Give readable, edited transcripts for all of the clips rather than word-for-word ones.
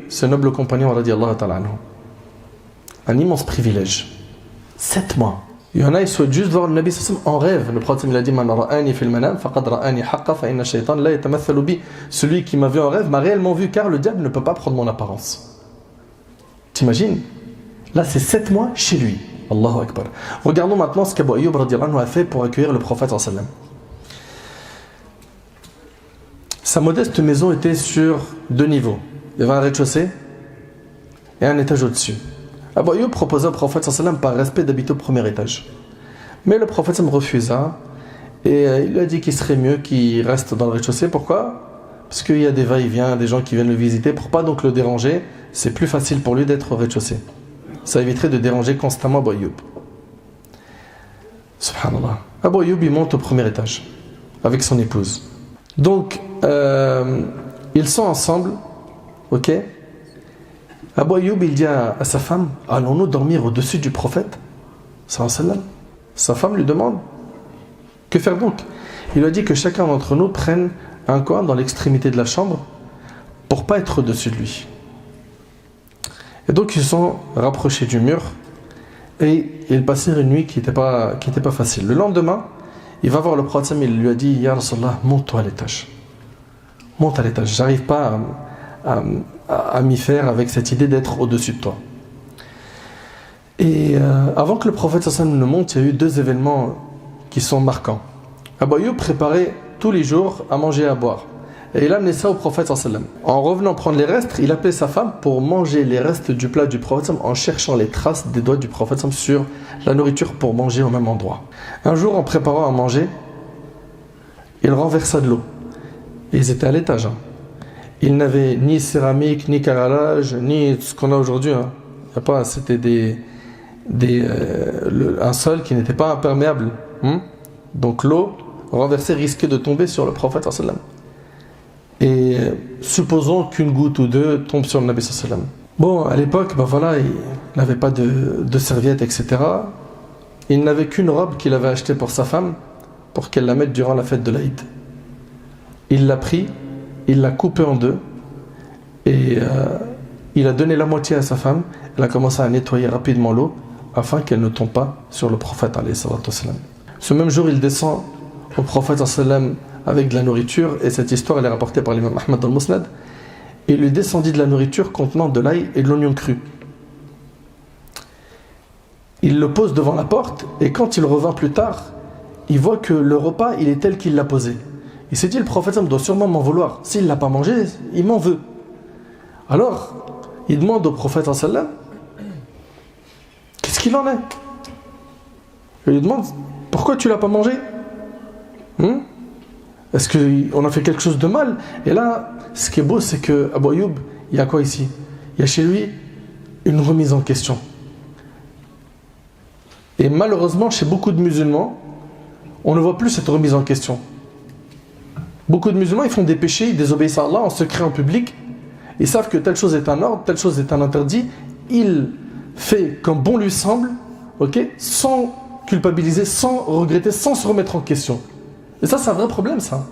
ce noble compagnon radiyallahu ta'ala anhu. Un immense privilège. 7 mois. Il y en a, ils souhaitent juste voir le Nabi sallallahu alayhi wa sallam en rêve. Le prophète il a dit Man ra'ani fil manam faqad ra'ani haqqa fa inna shaytan la yatamathalu bi. Celui qui m'a vu en rêve m'a réellement vu, car le diable ne peut pas prendre mon apparence. T'imagines? Là, c'est 7 mois chez lui. Allahu Akbar. Regardons maintenant ce qu'Abu Ayyub radiyallahu anhu a fait pour accueillir le prophète sallallahu alayhi wa sallam. Sa modeste maison était sur 2 niveaux. Il y avait un rez-de-chaussée et un étage au-dessus. Abu Ayyub proposa au prophète sallam par respect d'habiter au premier étage. Mais le prophète sallam refusa et il lui a dit qu'il serait mieux qu'il reste dans le rez-de-chaussée. Pourquoi? Parce qu'il y a des va-et-vient, des gens qui viennent le visiter. Pour pas donc le déranger, c'est plus facile pour lui d'être au rez-de-chaussée. Ça éviterait de déranger constamment Abu Ayyub. Subhanallah. Abu Ayyub il monte au premier étage avec son épouse. Donc ils sont ensemble, ok. Abu Ayyub il dit à sa femme, allons-nous dormir au-dessus du prophète sallallahu alayhi wa sallam? Sa femme lui demande, que faire donc? Il lui a dit que chacun d'entre nous prenne un coin dans l'extrémité de la chambre pour pas être au-dessus de lui. Et donc ils se sont rapprochés du mur et ils passèrent une nuit qui n'était pas facile. Le lendemain, il va voir le prophète, il lui a dit, Ya Rasulallah, monte-toi à l'étage. Monte à l'étage, j'arrive pas à m'y faire avec cette idée d'être au-dessus de toi. Et avant que le prophète sallam ne monte, il y a eu 2 événements qui sont marquants. Abu Ayyub préparait tous les jours à manger et à boire. Et il amenait ça au prophète sallam. En revenant prendre les restes, il appelait sa femme pour manger les restes du plat du prophète sallam en cherchant les traces des doigts du prophète sallam sur la nourriture pour manger au même endroit. Un jour, en préparant à manger, il renversa de l'eau. Et ils étaient à l'étage. Ils n'avaient ni céramique, ni carrelage, ni ce qu'on a aujourd'hui. C'était un sol qui n'était pas imperméable. Donc l'eau renversée risquait de tomber sur le prophète sallam. Et supposons qu'une goutte ou 2 tombe sur le Nabi sallam. Bon, à l'époque, il n'avait pas de serviette, etc. Il n'avait qu'une robe qu'il avait achetée pour sa femme, pour qu'elle la mette durant la fête de l'Aïd. Il l'a pris, il l'a coupé en 2 et il a donné la moitié à sa femme. Elle a commencé à nettoyer rapidement l'eau afin qu'elle ne tombe pas sur le prophète alayhi salatu wassalam. Ce même jour, il descend au prophète sallam avec de la nourriture, et cette histoire elle est rapportée par l'imam Ahmad al-Musnad. Il lui descendit de la nourriture contenant de l'ail et de l'oignon cru. Il le pose devant la porte et quand il revint plus tard, il voit que le repas il est tel qu'il l'a posé. Il s'est dit, le prophète doit sûrement m'en vouloir. S'il ne l'a pas mangé, il m'en veut. Alors, il demande au prophète sallam, qu'est-ce qu'il en est? Il lui demande, pourquoi tu ne l'as pas mangé? Est-ce qu'on a fait quelque chose de mal? Et là, ce qui est beau, c'est que Abu Ayyub, il y a quoi ici? Il y a chez lui une remise en question. Et malheureusement, chez beaucoup de musulmans, on ne voit plus cette remise en question. Beaucoup de musulmans, ils font des péchés, ils désobéissent à Allah en secret, en public. Ils savent que telle chose est un ordre, telle chose est un interdit. Il fait comme bon lui semble, sans culpabiliser, sans regretter, sans se remettre en question. Et ça, c'est un vrai problème, ça.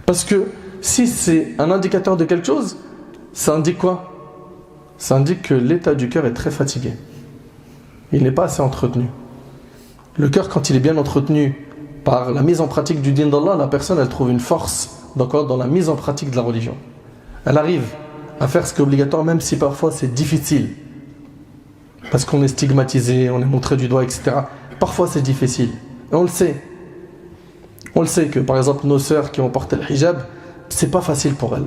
Parce que si c'est un indicateur de quelque chose, ça indique quoi? Ça indique que l'état du cœur est très fatigué. Il n'est pas assez entretenu. Le cœur, quand il est bien entretenu par la mise en pratique du din d'Allah, la personne, elle trouve une force dans la mise en pratique de la religion. Elle arrive à faire ce qui est obligatoire, même si parfois c'est difficile. Parce qu'on est stigmatisé, on est montré du doigt, etc. Parfois c'est difficile. Et on le sait. On le sait que par exemple nos sœurs qui ont porté le hijab, c'est pas facile pour elles.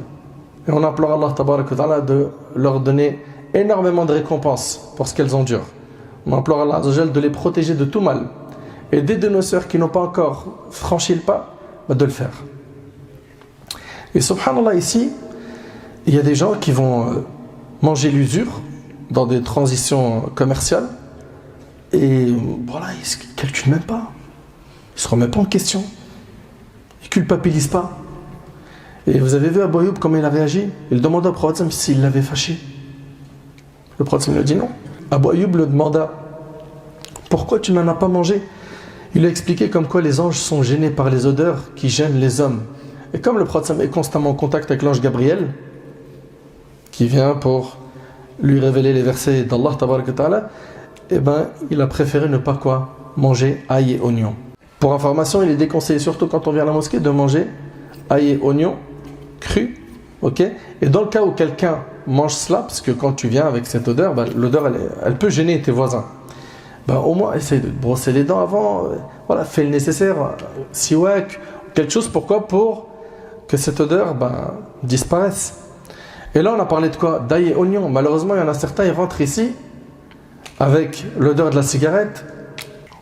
Et on implore Allah tabaraka wa ta'ala de leur donner énormément de récompenses pour ce qu'elles endurent. On implore Allah azza wa jal de les protéger de tout mal. Et d'aider nos sœurs qui n'ont pas encore franchi le pas, de le faire. Et subhanallah, ici, il y a des gens qui vont manger l'usure dans des transitions commerciales et voilà, ils ne calculent même pas. Ils ne se remettent pas en question. Ils ne culpabilisent pas. Et vous avez vu Abu Ayyub comment il a réagi? Il demanda au prophète s'il l'avait fâché. Le prophète lui a dit non. Abu Ayyub le demanda, pourquoi tu n'en as pas mangé? Il a expliqué comme quoi les anges sont gênés par les odeurs qui gênent les hommes. Et comme le prophète est constamment en contact avec l'ange Gabriel, qui vient pour lui révéler les versets d'Allah tabaraka ta'ala, eh ben, il a préféré ne pas quoi? Manger ail et oignon. Pour information, il est déconseillé, surtout quand on vient à la mosquée, de manger ail et oignon cru. Ok? Et dans le cas où quelqu'un mange cela, parce que quand tu viens avec cette odeur, ben, l'odeur elle peut gêner tes voisins. Ben, au moins, essaye de te brosser les dents avant. Voilà, fais le nécessaire. Siwak, quelque chose. Pourquoi? Pour que cette odeur disparaisse. Et là, on a parlé de quoi? D'ail et oignon. Malheureusement, il y en a certains, ils rentrent ici avec l'odeur de la cigarette.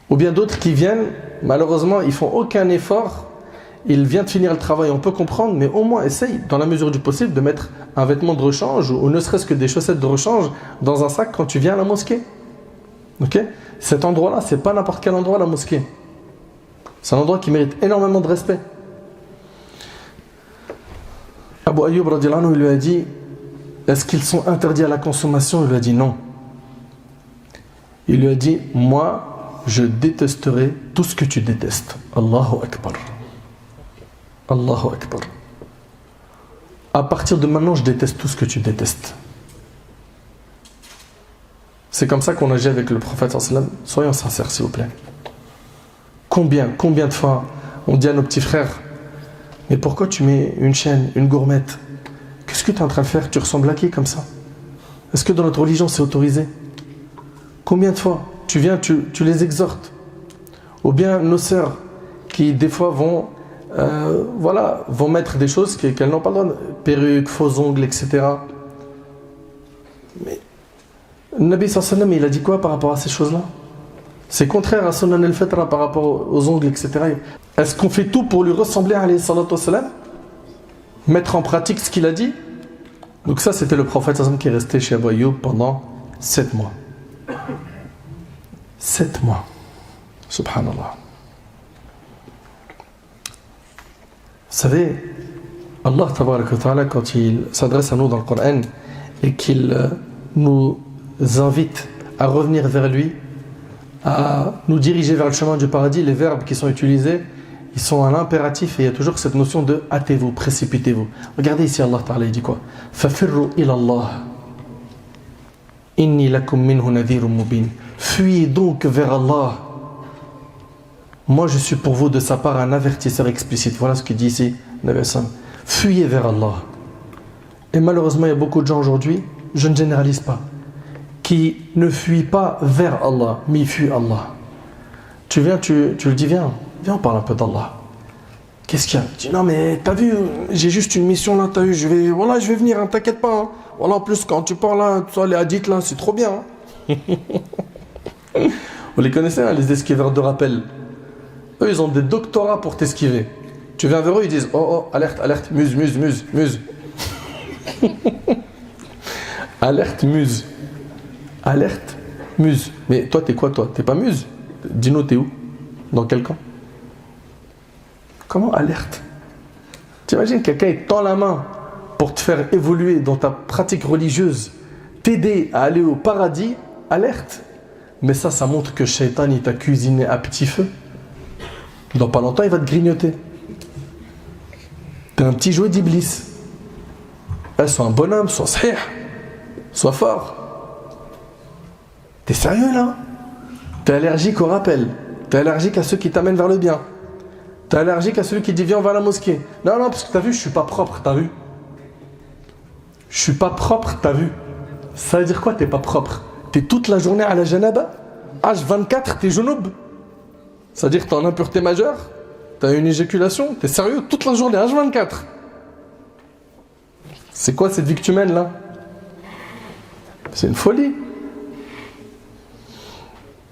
Ou bien d'autres qui viennent, malheureusement, ils font aucun effort. Ils viennent de finir le travail, on peut comprendre, mais au moins essaye, dans la mesure du possible, de mettre un vêtement de rechange ou ne serait-ce que des chaussettes de rechange dans un sac quand tu viens à la mosquée. Ok? Cet endroit-là, c'est pas n'importe quel endroit, la mosquée. C'est un endroit qui mérite énormément de respect. Abu Ayyub radiyallahu anhu, il lui a dit: est-ce qu'ils sont interdits à la consommation? Il lui a dit non. Il lui a dit: moi, je détesterai tout ce que tu détestes. Allahu Akbar. Allahu Akbar. À partir de maintenant, je déteste tout ce que tu détestes. C'est comme ça qu'on agit avec le prophète sallallahu alayhi wa sallam. Soyons sincères, s'il vous plaît. Combien de fois on dit à nos petits frères: mais pourquoi tu mets une chaîne, une gourmette? Qu'est-ce que tu es en train de faire? Tu ressembles à qui comme ça? Est-ce que dans notre religion c'est autorisé? Combien de fois tu viens, tu les exhortes? Ou bien nos sœurs qui des fois vont mettre des choses qu'elles n'ont pas le droit, perruques, faux ongles, etc. Mais le Nabi sallallahu alayhi wa sallam, il a dit quoi par rapport à ces choses-là? C'est contraire à Sunan al-Fitra par rapport aux ongles, etc. Est-ce qu'on fait tout pour lui ressembler, alayhi salatu wa salam? Mettre en pratique ce qu'il a dit? Donc ça, c'était le prophète sallallahu alayhi wa sallam qui est resté chez Abu Ayyub pendant 7 mois. 7 mois. Subhanallah. Vous savez, Allah tabaraka wa ta'ala, quand il s'adresse à nous dans le Coran et qu'il nous invite à revenir vers lui, à nous diriger vers le chemin du paradis, les verbes qui sont utilisés, ils sont à l'impératif et il y a toujours cette notion de hâtez-vous, précipitez-vous. Regardez ici, Allah Ta'ala, il dit quoi? Fafirru ilallah. Inni lakum minhu nadhirun mubin. Fuyez donc vers Allah. Moi, je suis pour vous de sa part un avertisseur explicite. Voilà ce qu'il dit ici, Nabi Hassan. Fuyez vers Allah. Et malheureusement, il y a beaucoup de gens aujourd'hui, je ne généralise pas, qui ne fuient pas vers Allah, mais ils fuient Allah. Tu viens, tu le dis, viens, on parle un peu d'Allah. Qu'est-ce qu'il y a? Tu dis, non mais t'as vu, j'ai juste une mission là, t'as vu, je vais venir, hein, t'inquiète pas. Hein. Voilà, en plus, quand tu parles là, les hadiths là, c'est trop bien. Hein. Vous les connaissez, hein, les esquiveurs de rappel. Eux, ils ont des doctorats pour t'esquiver. Tu viens vers eux, ils disent, oh, alerte, muse. Alerte, muse. Alerte, muse. Mais toi, t'es quoi, toi? T'es pas muse? Dis-nous, t'es où? Dans quel camp? Comment alerte? T'imagines quelqu'un il tend la main pour te faire évoluer dans ta pratique religieuse, t'aider à aller au paradis, alerte. Mais ça montre que Shaitan il t'a cuisiné à petit feu. Dans pas longtemps, il va te grignoter. T'es un petit jouet d'Iblis. Sois un bonhomme, sois sahih, sois fort. T'es sérieux là? T'es allergique au rappel. T'es allergique à ceux qui t'amènent vers le bien. T'es allergique à celui qui dit viens on va à la mosquée. Non, parce que t'as vu, je suis pas propre, t'as vu? Je suis pas propre, t'as vu? Ça veut dire quoi, t'es pas propre? T'es toute la journée à la janaba, H24, t'es junub. Ça veut dire que t'es en impureté majeure, t'as une éjaculation, t'es sérieux toute la journée, H24. C'est quoi cette vie que tu mènes là? C'est une folie.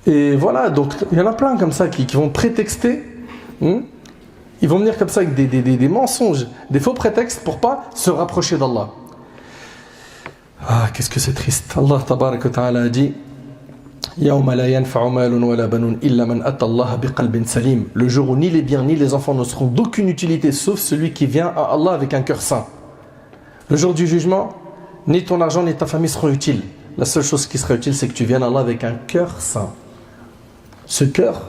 Et voilà, donc il y en a plein comme ça qui vont prétexter. Ils vont venir comme ça avec des mensonges, des faux prétextes pour pas se rapprocher d'Allah. Ah, qu'est-ce que c'est triste. Allah tabaraka wa ta'ala a dit Yawma la yanfa'u malun wa la banun illa man ata Allah biqalbin salim. Le jour où ni les biens ni les enfants ne seront d'aucune utilité sauf celui qui vient à Allah avec un cœur saint. Le jour du jugement, ni ton argent ni ta famille seront utiles. La seule chose qui sera utile, c'est que tu viennes à Allah avec un cœur saint. Ce cœur,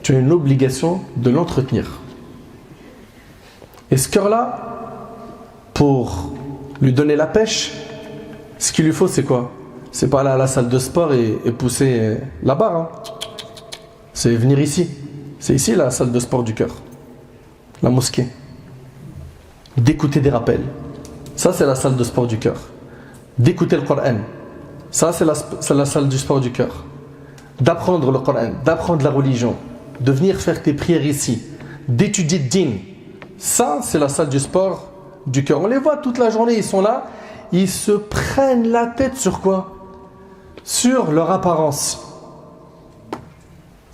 tu as une obligation de l'entretenir. Et ce cœur-là, pour lui donner la pêche, Ce qu'il lui faut, c'est quoi? C'est pas aller à la salle de sport et pousser la barre. Hein. C'est venir ici. C'est ici la salle de sport du cœur. La mosquée. D'écouter des rappels. Ça, c'est la salle de sport du cœur. D'écouter le Coran. Ça, c'est la salle du sport du cœur. D'apprendre le Coran, d'apprendre la religion, de venir faire tes prières ici, d'étudier din. Ça, c'est la salle du sport du cœur. On les voit toute la journée, ils sont là, ils se prennent la tête sur quoi? Sur leur apparence.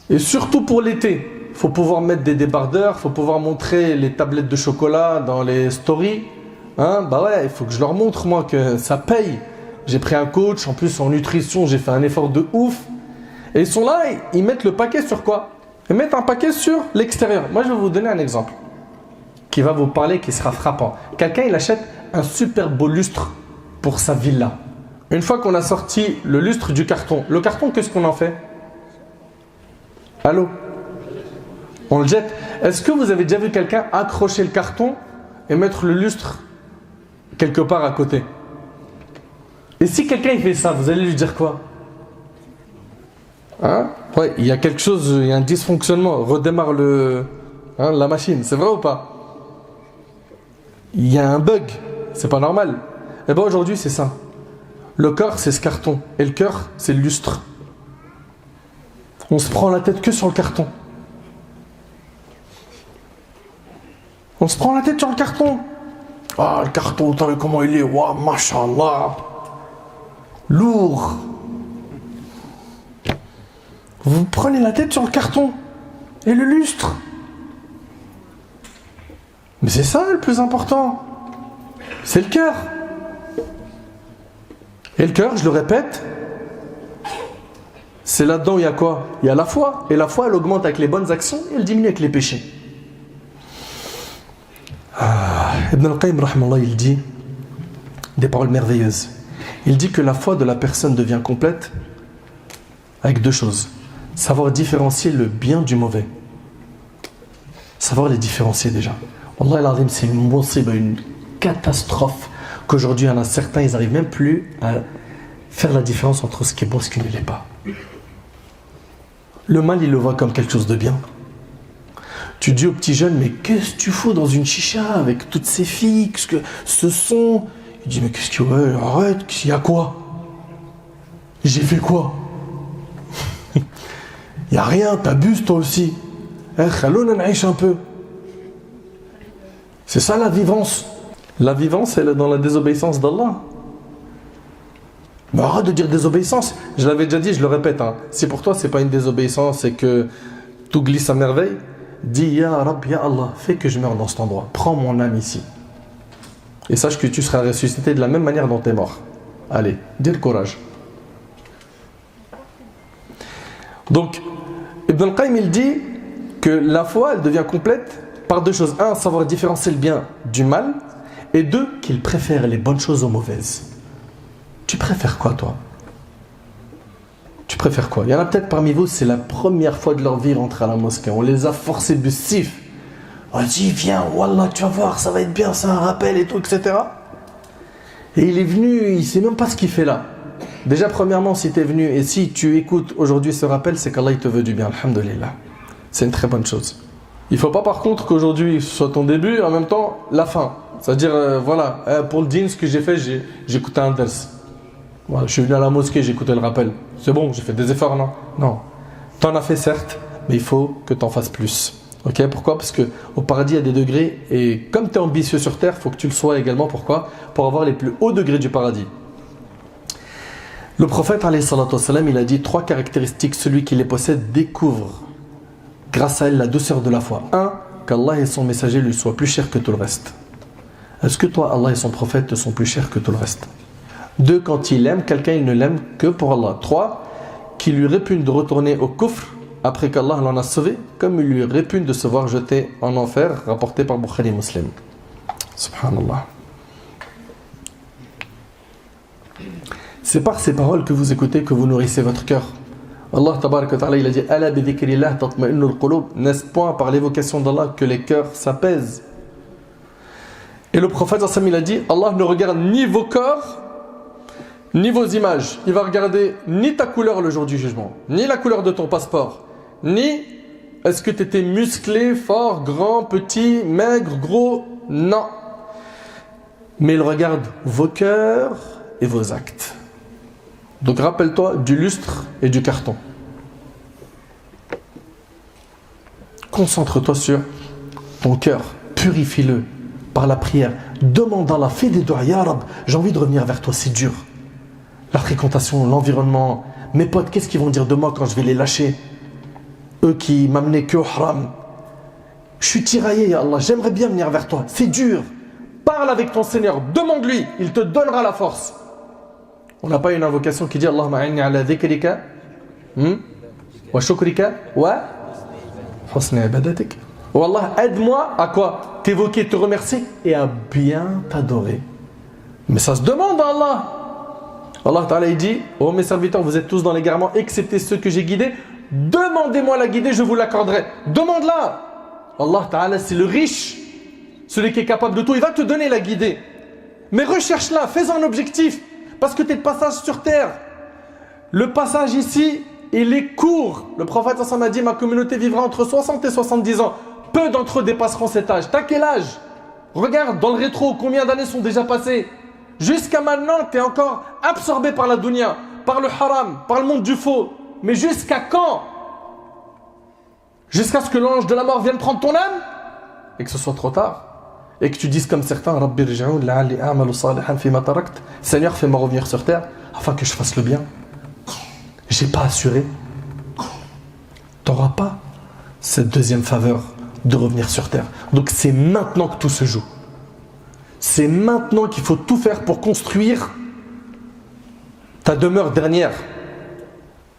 Et surtout pour l'été. Il faut pouvoir mettre des débardeurs, il faut pouvoir montrer les tablettes de chocolat dans les stories. Hein? Bah ouais, il faut que je leur montre, moi, que ça paye. J'ai pris un coach, en plus en nutrition, j'ai fait un effort de ouf. Et ils sont là, ils mettent le paquet sur quoi? Ils mettent un paquet sur l'extérieur. Moi, je vais vous donner un exemple qui va vous parler, qui sera frappant. Quelqu'un, il achète un super beau lustre pour sa villa. Une fois qu'on a sorti le lustre du carton, le carton, qu'est-ce qu'on en fait? Allô? On le jette. Est-ce que vous avez déjà vu quelqu'un accrocher le carton et mettre le lustre quelque part à côté? Et si quelqu'un il fait ça, vous allez lui dire quoi? Hein? Ouais, il y a quelque chose, il y a un dysfonctionnement. Redémarre la machine, c'est vrai ou pas? Il y a un bug, c'est pas normal. Et bien aujourd'hui c'est ça. Le corps c'est ce carton et le cœur c'est le lustre. On se prend la tête que sur le carton. On se prend la tête sur le carton. Ah, le carton, t'as vu comment il est? Waouh, mashallah. Lourd. Vous prenez la tête sur le carton et le lustre. Mais c'est ça le plus important. C'est le cœur. Et le cœur, je le répète, c'est là-dedans où il y a quoi? Il y a la foi. Et la foi, elle augmente avec les bonnes actions et elle diminue avec les péchés. Ibn al-Qayyim, rahmallah, il dit des paroles merveilleuses. Il dit que la foi de la personne devient complète avec deux choses. Savoir différencier le bien du mauvais. Savoir les différencier déjà. Wallah al-Azim, c'est une catastrophe qu'aujourd'hui, il y en a certains, ils n'arrivent même plus à faire la différence entre ce qui est bon et ce qui ne l'est pas. Le mal, il le voit comme quelque chose de bien. Tu dis aux petits jeunes, mais qu'est-ce que tu fous dans une chicha avec toutes ces filles? Qu'est-ce que ce son? Il dit, mais qu'est-ce que... Ouais, arrête, il y a quoi? J'ai fait quoi? Il n'y a rien, t'abuses toi aussi. Khalouna naïch un peu. C'est ça la vivance. La vivance, elle est dans la désobéissance d'Allah. Mais arrête de dire désobéissance. Je l'avais déjà dit, je le répète. Hein. Si pour toi, c'est pas une désobéissance et que tout glisse à merveille, dis Ya Rab, Ya Allah, fais que je meure dans cet endroit. Prends mon âme ici. Et sache que tu seras ressuscité de la même manière dont tu es mort. Allez, dis le courage. Donc, Ibn al-Qayyim, il dit que la foi, elle devient complète par deux choses. Un, savoir différencier le bien du mal. Et deux, qu'il préfère les bonnes choses aux mauvaises. Tu préfères quoi, toi? Tu préfères quoi? Il y en a peut-être parmi vous, c'est la première fois de leur vie rentrer à la mosquée. On les a forcés de sif. On dit, viens, wallah, tu vas voir, ça va être bien, c'est un rappel et tout, etc. Et il est venu, il ne sait même pas ce qu'il fait là. Déjà, premièrement, si tu es venu et si tu écoutes aujourd'hui ce rappel, c'est qu'Allah il te veut du bien, alhamdulillah. C'est une très bonne chose. Il ne faut pas par contre qu'aujourd'hui ce soit ton début et en même temps la fin. C'est-à-dire, voilà, pour le dîn, ce que j'ai fait, j'ai écouté un ders. Voilà, je suis venu à la mosquée, j'ai écouté le rappel. C'est bon, j'ai fait des efforts, non? Non. T'en as fait certes, mais il faut que t'en fasses plus. Ok? Pourquoi? Parce qu'au paradis, il y a des degrés et comme tu es ambitieux sur terre, il faut que tu le sois également. Pourquoi? Pour avoir les plus hauts degrés du paradis. Le prophète, alayhi salatu wassalam, il a dit 3 caractéristiques, celui qui les possède découvre grâce à elle la douceur de la foi. 1. Qu'Allah et son messager lui soient plus chers que tout le reste. Est-ce que toi, Allah et son prophète te sont plus chers que tout le reste? 2. Quand il aime quelqu'un, il ne l'aime que pour Allah. 3. Qu'il lui répugne de retourner au kufr après qu'Allah l'en a sauvé, comme il lui répugne de se voir jeté en enfer, rapporté par Bukhari Muslim. Subhanallah. C'est par ces paroles que vous écoutez que vous nourrissez votre cœur. Allah tabaraka wa ta'ala, il a dit Ala bi dhikrillah tatma'innul qulub. N'est-ce point par l'évocation d'Allah que les cœurs s'apaisent? Et le prophète il a dit Allah ne regarde ni vos corps ni vos images. Il va regarder ni ta couleur le jour du jugement, ni la couleur de ton passeport, ni est-ce que tu étais musclé, fort, grand, petit, maigre, gros. Non. Mais il regarde vos cœurs et vos actes. Donc rappelle-toi du lustre et du carton. Concentre-toi sur ton cœur. Purifie-le par la prière. Demande à Allah, fais des doigts. Ya Rab, j'ai envie de revenir vers toi, c'est dur. La fréquentation, l'environnement. Mes potes, qu'est-ce qu'ils vont dire de moi quand je vais les lâcher? Eux qui m'amenaient que au haram. Je suis tiraillé, ya Allah, j'aimerais bien venir vers toi. C'est dur. Parle avec ton Seigneur, demande-lui, il te donnera la force. On n'a pas une invocation qui dit Allahumma a'inni ala dhikrika wa shukrika wa husni ibadatik. Oh Allah, aide-moi à quoi? T'évoquer, te remercier et à bien t'adorer. Mais ça se demande à Allah. Allah Ta'ala il dit, oh mes serviteurs, vous êtes tous dans l'égarement, excepté ceux que j'ai guidés. Demandez-moi la guider, je vous l'accorderai. Demande-la. Allah Ta'ala, c'est le riche, celui qui est capable de tout. Il va te donner la guider. Mais recherche-la, fais un objectif. Parce que tu es de passage sur terre. Le passage ici, il est court. Le prophète a dit, ma communauté vivra entre 60 et 70 ans. Peu d'entre eux dépasseront cet âge. T'as quel âge? Regarde dans le rétro, combien d'années sont déjà passées? Jusqu'à maintenant, tu es encore absorbé par la dunya, par le haram, par le monde du faux. Mais jusqu'à quand? Jusqu'à ce que l'ange de la mort vienne prendre ton âme? Et que ce soit trop tard. Et que tu dises comme certains, Rabbi rji'un la'alli a'malu salihan fima tarakt. Seigneur, fais-moi revenir sur terre afin que je fasse le bien. J'ai pas assuré. Tu n'auras pas cette deuxième faveur de revenir sur terre. Donc c'est maintenant que tout se joue. C'est maintenant qu'il faut tout faire pour construire ta demeure dernière.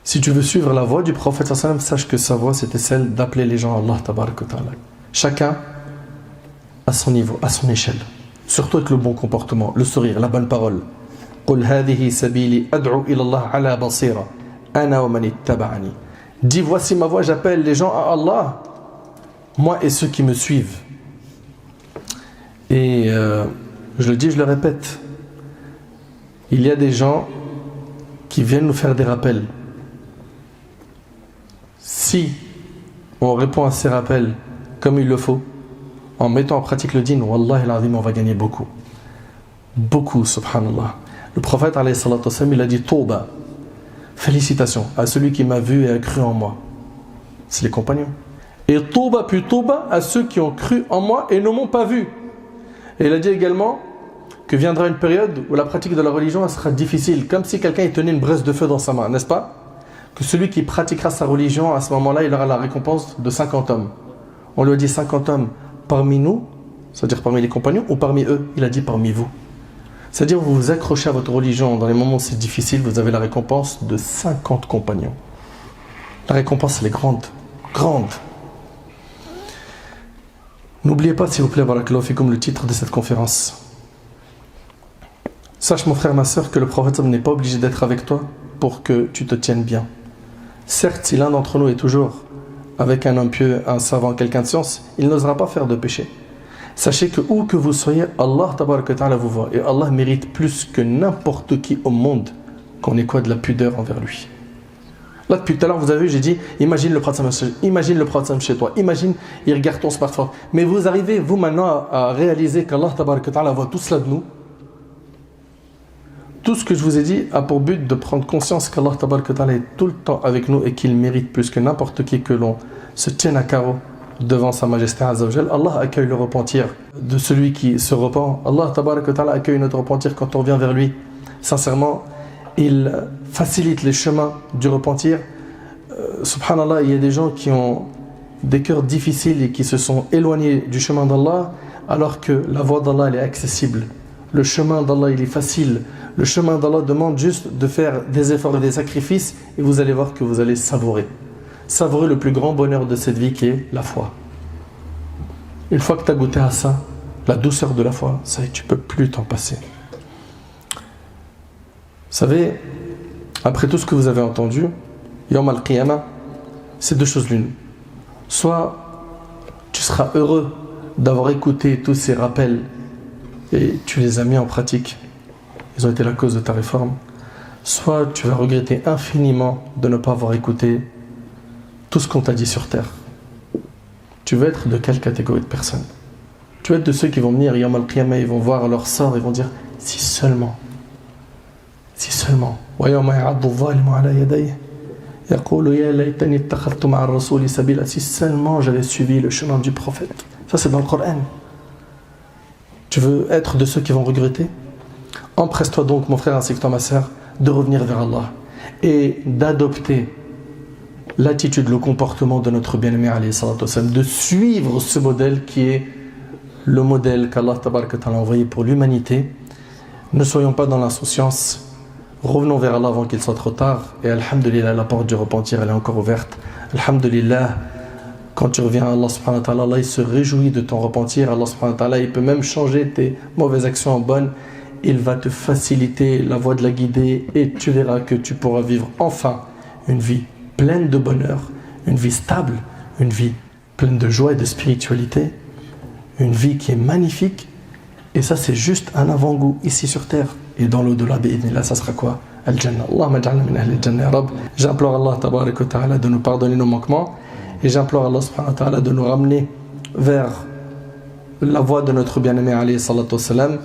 Si tu veux suivre la voie du prophète sallallahu alayhi wa sallam, sache que sa voie c'était celle d'appeler les gens à Allah tabarak wa ta'ala. Chacun à son niveau, à son échelle. Surtout avec le bon comportement, le sourire, la bonne parole. قُلْ هَذِهِ سَبِيلِي أَدْعُو إِلَى اللَّهِ عَلَى بَصِيرَةٍ أَنَا وَمَنِ اتَّبَعَنِي. Dis, voici ma voie, j'appelle les gens à Allah, moi et ceux qui me suivent. Et je le dis, je le répète, il y a des gens qui viennent nous faire des rappels. Si on répond à ces rappels comme il le faut, en mettant en pratique le dîn, wallahi al-azim, on va gagner beaucoup. Beaucoup, subhanallah. Le prophète, alayhi salatu wassalam, il a dit Tauba. Félicitations à celui qui m'a vu et a cru en moi. C'est les compagnons. Et Tauba puis Tauba à ceux qui ont cru en moi et ne m'ont pas vu. Et il a dit également que viendra une période où la pratique de la religion sera difficile, comme si quelqu'un tenait une braise de feu dans sa main, n'est-ce pas? Que celui qui pratiquera sa religion, à ce moment-là, il aura la récompense de 50 hommes. On lui a dit 50 hommes parmi nous, c'est-à-dire parmi les compagnons, ou parmi eux? Il a dit parmi vous. C'est-à-dire vous vous accrochez à votre religion dans les moments où c'est difficile, vous avez la récompense de 50 compagnons. La récompense, elle est grande. Grande. N'oubliez pas, s'il vous plaît, barakallahu fikum, le titre de cette conférence. Sache, mon frère, ma soeur, que le prophète n'est pas obligé d'être avec toi pour que tu te tiennes bien. Certes, si l'un d'entre nous est toujours avec un homme pieux, un savant, quelqu'un de science, il n'osera pas faire de péché. Sachez que où que vous soyez, Allah tabaraka ta'ala vous voit. Et Allah mérite plus que n'importe qui au monde qu'on ait quoi de la pudeur envers lui. Là, depuis tout à l'heure, vous avez vu, j'ai dit, imagine le prophète chez toi, imagine, il regarde ton smartphone. Mais vous arrivez, vous maintenant, à réaliser qu'Allah tabaraka ta'ala voit tout cela de nous. Tout ce que je vous ai dit a pour but de prendre conscience qu'Allah tabaraka ta'ala est tout le temps avec nous et qu'il mérite plus que n'importe qui que l'on se tienne à carreau devant sa majesté Azza wa Jal. Allah accueille le repentir de celui qui se repent. Allah tabaraka ta'ala accueille notre repentir quand on vient vers lui. Sincèrement, il facilite les chemins du repentir. Subhanallah, il y a des gens qui ont des cœurs difficiles et qui se sont éloignés du chemin d'Allah, alors que la voie d'Allah elle est accessible. Le chemin d'Allah il est facile. Le chemin d'Allah demande juste de faire des efforts et des sacrifices et vous allez voir que vous allez savourer. Savourer le plus grand bonheur de cette vie qui est la foi. Une fois que tu as goûté à ça, la douceur de la foi, ça y est, tu ne peux plus t'en passer. Vous savez, après tout ce que vous avez entendu, Yawm al-Qiyamah, c'est deux choses l'une. Soit tu seras heureux d'avoir écouté tous ces rappels et tu les as mis en pratique. Ils ont été la cause de ta réforme. soit tu vas regretter infiniment de ne pas avoir écouté tout ce qu'on t'a dit sur terre. Tu veux être de quelle catégorie de personnes? Tu veux être de ceux qui vont venir Yawm al-Qiyamah, ils vont voir leur sort, ils vont dire si seulement. Si seulement. Si seulement j'avais suivi le chemin du prophète. Ça c'est dans le Coran. Tu veux être de ceux qui vont regretter? Empresse-toi donc, mon frère ainsi que toi, ma sœur, de revenir vers Allah et d'adopter l'attitude, le comportement de notre bien-aimé alayhi salatu wassalam, de suivre ce modèle qui est le modèle qu'Allah tabaraka ta'ala a envoyé pour l'humanité. Ne soyons pas dans l'insouciance, revenons vers Allah avant qu'il soit trop tard, et alhamdulillah, la porte du repentir elle est encore ouverte. Alhamdulillah, quand tu reviens à Allah subhanahu wa ta'ala, Allah il se réjouit de ton repentir. Allah subhanahu wa ta'ala il peut même changer tes mauvaises actions en bonnes. Il va te faciliter la voie de la guider et tu verras que tu pourras vivre enfin une vie pleine de bonheur, une vie stable, une vie pleine de joie et de spiritualité, une vie qui est magnifique. Et ça c'est juste un avant-goût ici sur terre. Et dans l'au-delà, là ça sera quoi? Al-Jannah. Allahumma ja'alna min ahli al-Jannah ya Rabb. J'implore Allah tabarak wa ta'ala de nous pardonner nos manquements et j'implore Allah subhanahu wa ta'ala de nous ramener vers la voie de notre bien-aimé alayhi salatu wassalam.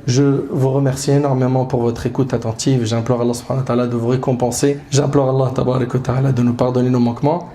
Je vous remercie énormément pour votre écoute attentive. J'implore Allah subhanahu wa ta'ala de vous récompenser. J'implore Allah tabarak wa ta'ala de nous pardonner nos manquements.